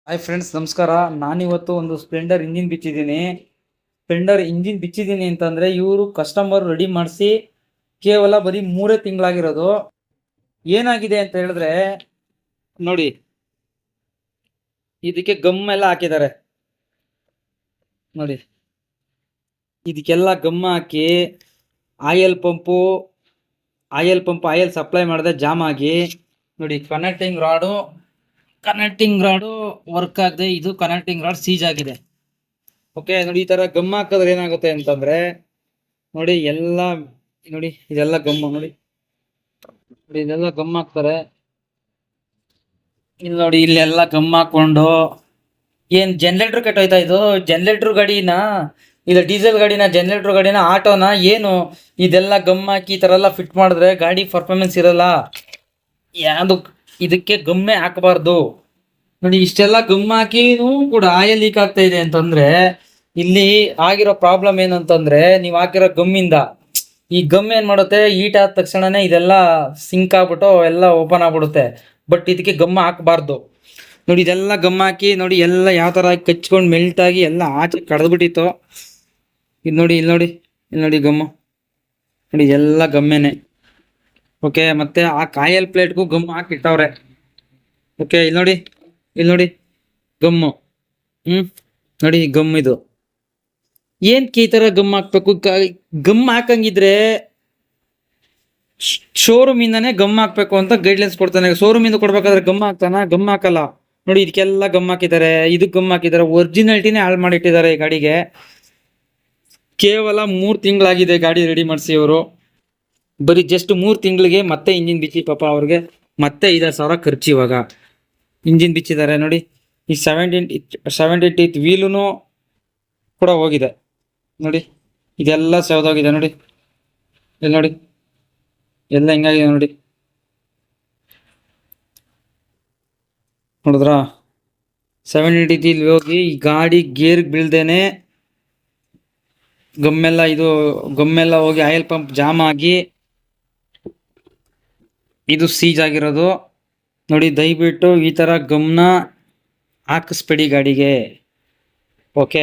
Hi friends, ನಮಸ್ಕಾರ. ನಾನಿವತ್ತು ಒಂದು ಸ್ಪ್ಲೆಂಡರ್ ಇಂಜಿನ್ ಬಿಚ್ಚಿದ್ದೀನಿ ಅಂತಂದರೆ ಇವರು ಕಸ್ಟಮರ್ ರೆಡಿ ಮಾಡಿಸಿ ಕೇವಲ ಬರೀ 3 ತಿಂಗಳಾಗಿರೋದು. ಏನಾಗಿದೆ ಅಂತ ಹೇಳಿದ್ರೆ ನೋಡಿ, ಇದಕ್ಕೆ ಗಮ್ ಎಲ್ಲ ಹಾಕಿದ್ದಾರೆ ನೋಡಿ. ಇದಕ್ಕೆಲ್ಲ ಗಮ್ ಹಾಕಿ ಆಯಿಲ್ ಪಂಪ್ ಸಪ್ಲೈ ಮಾಡಿದೆ, ಜಾಮ್ ಆಗಿ ನೋಡಿ. ಕನೆಕ್ಟಿಂಗ್ ರಾಡು ವರ್ಕ್ ಆಗದೆ, ಇದು ಕನೆಕ್ಟಿಂಗ್ ರಾಡ್ ಸೀಜ್ ಆಗಿದೆ. ಓಕೆ ನೋಡಿ, ಈ ತರ ಗಮ್ ಹಾಕಿದ್ರೆ ಏನಾಗುತ್ತೆ ಅಂತಂದ್ರೆ ನೋಡಿ, ನೋಡಿ ಇದೆಲ್ಲ ಗಮ್ ನೋಡಿ, ಇದೆಲ್ಲ ಗಮ್ ಹಾಕ್ತಾರೆ. ಇಲ್ಲಿ ನೋಡಿ, ಇಲ್ಲೆಲ್ಲ ಗಮ್ ಹಾಕೊಂಡು ಏನ್ ಜನರೇಟರ್ ಕೆಟ್ಟೋಯ್ತಾ? ಇದು ಜನರೇಟರ್ ಗಾಡಿನ, ಇದು ಡೀಸೆಲ್ ಗಾಡಿನ, ಜನರೇಟರ್ ಗಾಡಿನ, ಆಟೋನ, ಏನು? ಇದೆಲ್ಲ ಗಮ್ ಹಾಕಿ ಈ ತರ ಎಲ್ಲ ಫಿಟ್ ಮಾಡಿದ್ರೆ ಗಾಡಿ ಪರ್ಫಾರ್ಮೆನ್ಸ್ ಇರಲ್ಲ. ಯಾವುದು ಇದಕ್ಕೆ ಗಮ್ಮೆ ಹಾಕಬಾರ್ದು ನೋಡಿ. ಇಷ್ಟೆಲ್ಲ ಗಮ್ ಹಾಕಿನೂ ಕೂಡ ಆಯಿಲ್ ಲೀಕ್ ಆಗ್ತಾ ಇದೆ ಅಂತಂದ್ರೆ ಇಲ್ಲಿ ಆಗಿರೋ ಪ್ರಾಬ್ಲಮ್ ಏನಂತಂದ್ರೆ, ನೀವು ಹಾಕಿರೋ ಗಮ್ಮಿಂದ ಈ ಗಮ್ ಏನ್ ಮಾಡುತ್ತೆ, ಹೀಟ್ ಆದ ತಕ್ಷಣನೇ ಇದೆಲ್ಲ ಸಿಂಕ್ ಆಗ್ಬಿಟ್ಟು ಎಲ್ಲ ಓಪನ್ ಆಗ್ಬಿಡುತ್ತೆ. ಬಟ್ ಇದಕ್ಕೆ ಗಮ್ ಹಾಕಬಾರ್ದು ನೋಡಿ. ಇದೆಲ್ಲ ಗಮ್ ಹಾಕಿ ನೋಡಿ, ಎಲ್ಲ ಯಾವ ತರ ಕಚ್ಕೊಂಡು ಮೆಲ್ಟ್ ಆಗಿ ಎಲ್ಲ ಆಚೆ ಕಡ್ದ್ಬಿಟ್ಟಿತ್ತು. ಇದು ನೋಡಿ, ಇಲ್ಲಿ ನೋಡಿ ಗಮ್ಮು ನೋಡಿ, ಎಲ್ಲ ಗಮ್ಮೇನೆ. ಓಕೆ, ಮತ್ತೆ ಆ ಕಾಯಲ್ ಪ್ಲೇಟ್ಗೂ ಗಮ್ ಹಾಕಿಟ್ಟವ್ರೆ. ಓಕೆ, ಇಲ್ಲಿ ನೋಡಿ ಗಮ್ಮು. ನೋಡಿ ಗಮ್. ಇದು ಏನಕ್ಕೆ ಈ ತರ ಗಮ್ ಹಾಕ್ಬೇಕು? ಗಮ್ ಹಾಕಂಗಿದ್ರೆ ಶೋರೂಮ್ ಇಂದಾನೆ ಗಮ್ ಹಾಕ್ಬೇಕು ಅಂತ ಗೈಡ್ಲೈನ್ಸ್ ಕೊಡ್ತಾನೆ. ಶೋರೂಮ್ ಇಂದ ಕೊಡ್ಬೇಕಾದ್ರೆ ಗಮ್ ಹಾಕ್ತಾನ? ಗಮ್ ಹಾಕಲ್ಲ ನೋಡಿ. ಇದಕ್ಕೆಲ್ಲ ಗಮ್ ಹಾಕಿದ್ದಾರೆ, ಇದಕ್ಕೆ ಗಮ್ ಹಾಕಿದ್ದಾರೆ. ಒರಿಜಿನಾಲಿಟಿನೇ ಹಾಳು ಮಾಡಿಟ್ಟಿದ್ದಾರೆ ಈ ಗಾಡಿಗೆ. ಕೇವಲ 3 ತಿಂಗಳಾಗಿದೆ ಗಾಡಿ ರೆಡಿ ಮಾಡಿಸಿ ಅವರು. ಬರೀ ಜಸ್ಟ್ 3 ತಿಂಗಳಿಗೆ ಮತ್ತೆ ಇಂಜಿನ್ ಬಿಚ್ಚಿ, ಪಾಪ ಅವ್ರಿಗೆ ಮತ್ತೆ 5,000 ಖರ್ಚು. ಇವಾಗ ಇಂಜಿನ್ ಬಿಚ್ಚಿದ್ದಾರೆ ನೋಡಿ. ಈ 17 ವೀಲೂ ಕೂಡ ಹೋಗಿದೆ ನೋಡಿ. ಇದೆಲ್ಲ ಸೌದೋಗಿದೆ ನೋಡಿ. ಇಲ್ಲಿ ನೋಡಿ, ಎಲ್ಲ ಹಿಂಗಾಗಿದೆ ನೋಡಿ. ನೋಡಿದ್ರ 780 ಹೋಗಿ ಈ ಗಾಡಿ ಗೇರ್ ಬೀಳ್ದೇನೆ ಗಮ್ಮೆಲ್ಲ ಹೋಗಿ ಆಯಿಲ್ ಪಂಪ್ ಜಾಮ್ ಆಗಿ ಇದು ಸೀಜ್ ಆಗಿರೋದು ನೋಡಿ. ದಯವಿಟ್ಟು ಈ ತರ ಗಮ್ನ ಹಾಕಿಸ್ಬೇಡಿ ಗಾಡಿಗೆ. ಓಕೆ.